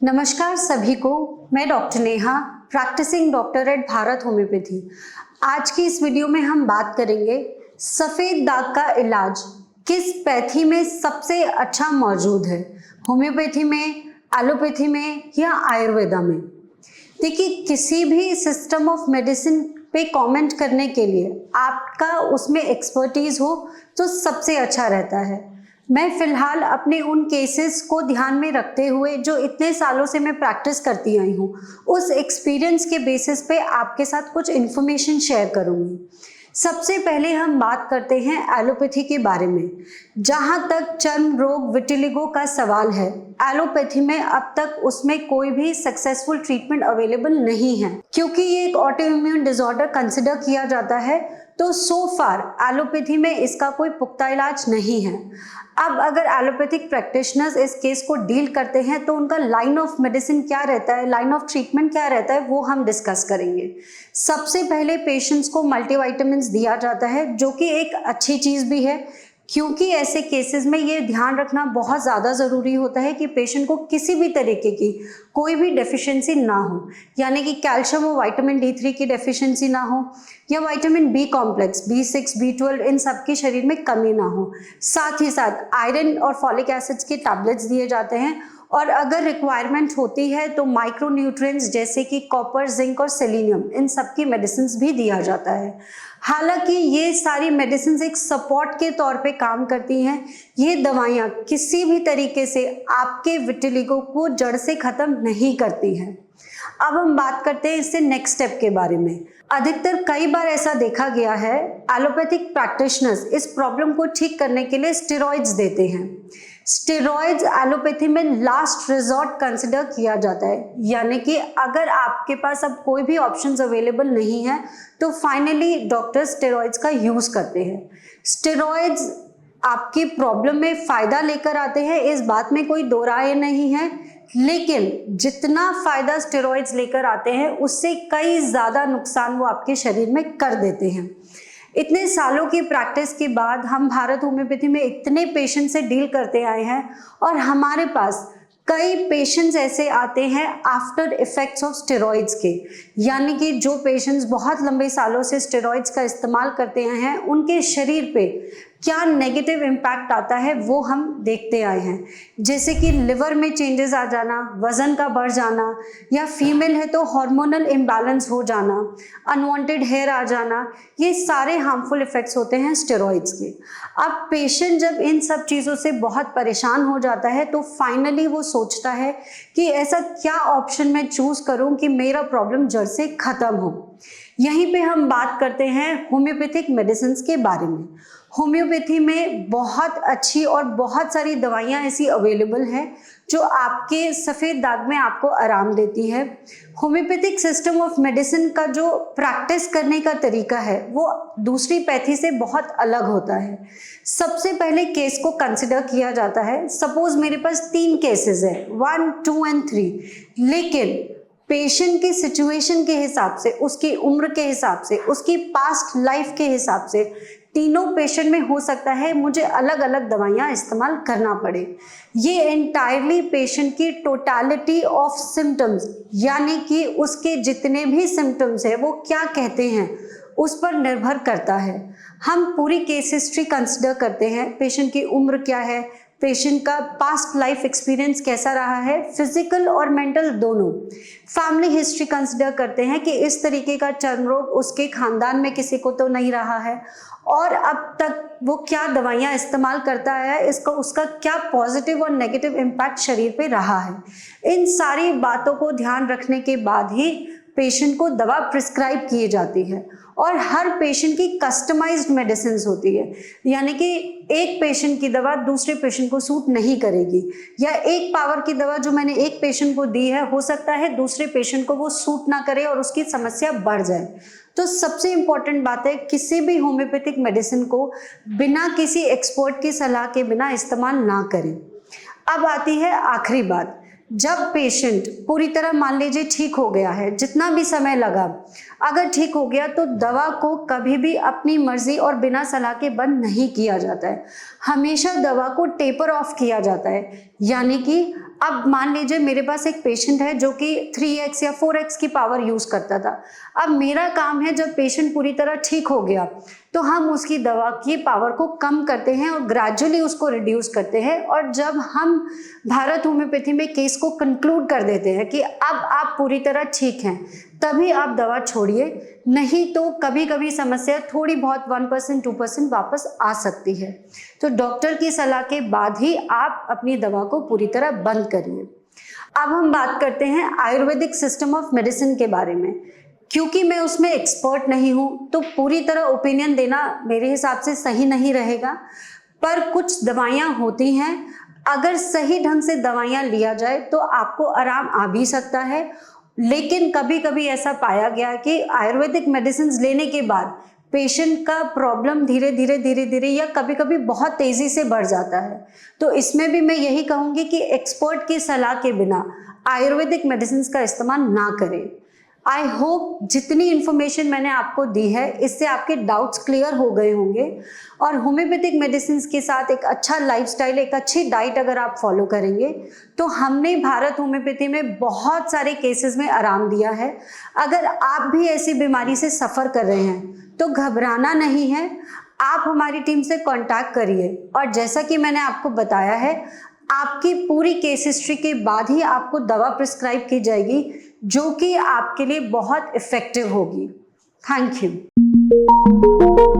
नमस्कार सभी को। मैं doctor Neha, practicing doctor at Bharat homeopathy. आज की इस वीडियो में हम बात करेंगे सफ़ेद दाग का इलाज किस पैथी में सबसे अच्छा मौजूद है, होम्योपैथी में, एलोपैथी में या आयुर्वेदा में। देखिए, किसी भी सिस्टम ऑफ मेडिसिन पे कमेंट करने के लिए आपका उसमें एक्सपर्टीज़ हो तो सबसे अच्छा रहता है। मैं फ़िलहाल अपने उन केसेस को ध्यान में रखते हुए जो इतने सालों से मैं प्रैक्टिस करती आई हूँ, उस एक्सपीरियंस के बेसिस पे आपके साथ कुछ इन्फॉर्मेशन शेयर करूँगी। सबसे पहले हम बात करते हैं एलोपैथी के बारे में। जहाँ तक चर्म रोग विटिलिगो का सवाल है, एलोपैथी में अब तक उसमें कोई भी सक्सेसफुल ट्रीटमेंट अवेलेबल नहीं है, क्योंकि ये एक ऑटो इम्यून डिसऑर्डर कंसिडर किया जाता है। तो सो फार एलोपैथी में इसका कोई पुख्ता इलाज नहीं है। अब अगर एलोपैथिक प्रैक्टिशनर्स इस केस को डील करते हैं तो उनका लाइन ऑफ मेडिसिन क्या रहता है, लाइन ऑफ ट्रीटमेंट क्या रहता है, वो हम डिस्कस करेंगे। सबसे पहले पेशेंट्स को मल्टीविटामिन्स दिया जाता है, जो कि एक अच्छी चीज़ भी है, क्योंकि ऐसे केसेस में ये ध्यान रखना बहुत ज़्यादा ज़रूरी होता है कि पेशेंट को किसी भी तरीके की कोई भी डेफिशिएंसी ना हो, यानी कि कैल्शियम और विटामिन D3 की डेफिशिएंसी ना हो, या vitamin B complex, B6, B12 इन सब की शरीर में कमी ना हो। साथ ही साथ आयरन और फॉलिक एसिड्स के टैबलेट्स दिए जाते हैं, और अगर रिक्वायरमेंट होती है तो माइक्रो न्यूट्रिएंट्स जैसे कि कॉपर, जिंक और सेलेनियम, इन सब की मेडिसिन भी दिया जाता है। हालांकि ये सारी मेडिसिन एक सपोर्ट के तौर पे काम करती हैं। ये दवाइयाँ किसी भी तरीके से आपके विटिलिगो को जड़ से ख़त्म नहीं करती हैं। अब हम बात करते हैं इससे नेक्स्ट स्टेप के बारे में। अधिकतर कई बार ऐसा देखा गया है, एलोपैथिक प्रैक्टिशनर्स इस प्रॉब्लम को ठीक करने के लिए स्टेरॉइड्स देते हैं। स्टेरॉइड्स एलोपैथी में लास्ट रिजॉर्ट कंसिडर किया जाता है, यानी कि अगर आपके पास अब कोई भी ऑप्शंस अवेलेबल नहीं है तो फाइनली डॉक्टर स्टेरॉइड्स का यूज़ करते हैं। स्टेरॉइड्स आपकी प्रॉब्लम में फ़ायदा लेकर आते हैं, इस बात में कोई दो राय नहीं है, लेकिन जितना फ़ायदा स्टेरॉइड्स लेकर आते हैं उससे कई ज़्यादा नुकसान वो आपके शरीर में कर देते हैं। इतने सालों की प्रैक्टिस के बाद हम भारत होम्योपैथी में इतने पेशेंट से डील करते आए हैं, और हमारे पास कई पेशेंट्स ऐसे आते हैं आफ्टर इफेक्ट्स ऑफ स्टेरॉइड्स के, यानी कि जो पेशेंट्स बहुत लंबे सालों से स्टेरॉइड्स का इस्तेमाल करते हैं, उनके शरीर पे क्या नेगेटिव इम्पैक्ट आता है वो हम देखते आए हैं। जैसे कि लिवर में चेंजेस आ जाना, वज़न का बढ़ जाना, या फीमेल है तो हार्मोनल इम्बैलेंस हो जाना, अनवांटेड हेयर आ जाना, ये सारे हार्मफुल इफ़ेक्ट्स होते हैं स्टेरॉइड्स के। अब पेशेंट जब इन सब चीज़ों से बहुत परेशान हो जाता है तो फाइनली वो सोचता है कि ऐसा क्या ऑप्शन मैं चूज़ करूं कि मेरा प्रॉब्लम जड़ से ख़त्म हो। यहीं पे हम बात करते हैं होम्योपैथिक मेडिसिन के बारे में। होम्योपैथी में बहुत अच्छी और बहुत सारी दवाइयाँ ऐसी अवेलेबल हैं जो आपके सफ़ेद दाग में आपको आराम देती है। होम्योपैथिक सिस्टम ऑफ मेडिसिन का जो प्रैक्टिस करने का तरीका है वो दूसरी पैथी से बहुत अलग होता है। सबसे पहले केस को कंसिडर किया जाता है। सपोज मेरे पास 3 केसेस है, 1, 2 एंड 3, लेकिन पेशेंट की सिचुएशन के हिसाब से, उसकी उम्र के हिसाब से, उसकी पास्ट लाइफ के हिसाब से तीनों पेशेंट में हो सकता है मुझे अलग अलग दवाइयाँ इस्तेमाल करना पड़े। ये एंटायरली पेशेंट की टोटलिटी ऑफ सिम्टम्स, यानी कि उसके जितने भी सिम्टम्स हैं वो क्या कहते हैं उस पर निर्भर करता है। हम पूरी केस हिस्ट्री कंसिडर करते हैं, पेशेंट की उम्र क्या है, पेशेंट का पास्ट लाइफ एक्सपीरियंस कैसा रहा है, फिजिकल और मेंटल दोनों। फैमिली हिस्ट्री कंसिडर करते हैं कि इस तरीके का चर्म रोग उसके खानदान में किसी को तो नहीं रहा है, और अब तक वो क्या दवाइयाँ इस्तेमाल करता है, इसका उसका क्या पॉजिटिव और नेगेटिव इम्पैक्ट शरीर पे रहा है। इन सारी बातों को ध्यान रखने के बाद ही पेशेंट को दवा प्रिस्क्राइब की जाती है, और हर पेशेंट की कस्टमाइज्ड मेडिसिन होती है, यानी कि एक पेशेंट की दवा दूसरे पेशेंट को सूट नहीं करेगी, या एक पावर की दवा जो मैंने एक पेशेंट को दी है हो सकता है दूसरे पेशेंट को वो सूट ना करे और उसकी समस्या बढ़ जाए। तो सबसे इम्पॉर्टेंट बात है, किसी भी होम्योपैथिक मेडिसिन को बिना किसी एक्सपर्ट की सलाह के बिना इस्तेमाल ना करें। अब आती है आखिरी बात, जब पेशेंट पूरी तरह मान लीजिए ठीक हो गया है, जितना भी समय लगा, अगर ठीक हो गया तो दवा को कभी भी अपनी मर्जी और बिना सलाह के बंद नहीं किया जाता है। हमेशा दवा को टेपर ऑफ किया जाता है, यानी कि अब मान लीजिए मेरे पास एक पेशेंट है जो कि 3x या 4x की पावर यूज करता था। अब मेरा काम है, जब पेशेंट पूरी तरह ठीक हो गया तो हम उसकी दवा की पावर को कम करते हैं और ग्रेजुअली उसको रिड्यूस करते हैं। और जब हम भारत होम्योपैथी में केस को कंक्लूड कर देते हैं कि अब आप पूरी तरह ठीक हैं, तभी आप दवा छोड़िए, नहीं तो कभी कभी समस्या थोड़ी बहुत 1% 2% वापस आ सकती है। तो डॉक्टर की सलाह के बाद ही आप अपनी दवा को पूरी तरह बंद करिए। अब हम बात करते हैं आयुर्वेदिक सिस्टम ऑफ मेडिसिन के बारे में। क्योंकि मैं उसमें एक्सपर्ट नहीं हूँ तो पूरी तरह ओपिनियन देना मेरे हिसाब से सही नहीं रहेगा, पर कुछ दवाइयाँ होती हैं, अगर सही ढंग से दवाइयाँ लिया जाए तो आपको आराम आ भी सकता है। लेकिन कभी कभी ऐसा पाया गया कि आयुर्वेदिक मेडिसिन लेने के बाद पेशेंट का प्रॉब्लम धीरे धीरे या कभी कभी बहुत तेजी से बढ़ जाता है। तो इसमें भी मैं यही कहूँगी कि एक्सपर्ट की सलाह के बिना आयुर्वेदिक मेडिसिन का इस्तेमाल ना करें। आई होप जितनी इन्फॉर्मेशन मैंने आपको दी है इससे आपके डाउट्स क्लियर हो गए होंगे। और होम्योपैथिक मेडिसिन के साथ एक अच्छा लाइफस्टाइल, एक अच्छी डाइट अगर आप फॉलो करेंगे तो हमने भारत होम्योपैथी में बहुत सारे केसेस में आराम दिया है। अगर आप भी ऐसी बीमारी से सफ़र कर रहे हैं तो घबराना नहीं है, आप हमारी टीम से कांटेक्ट करिए। और जैसा कि मैंने आपको बताया है, आपकी पूरी केस हिस्ट्री के बाद ही आपको दवा प्रिस्क्राइब की जाएगी जो कि आपके लिए बहुत इफ़ेक्टिव होगी। Thank you.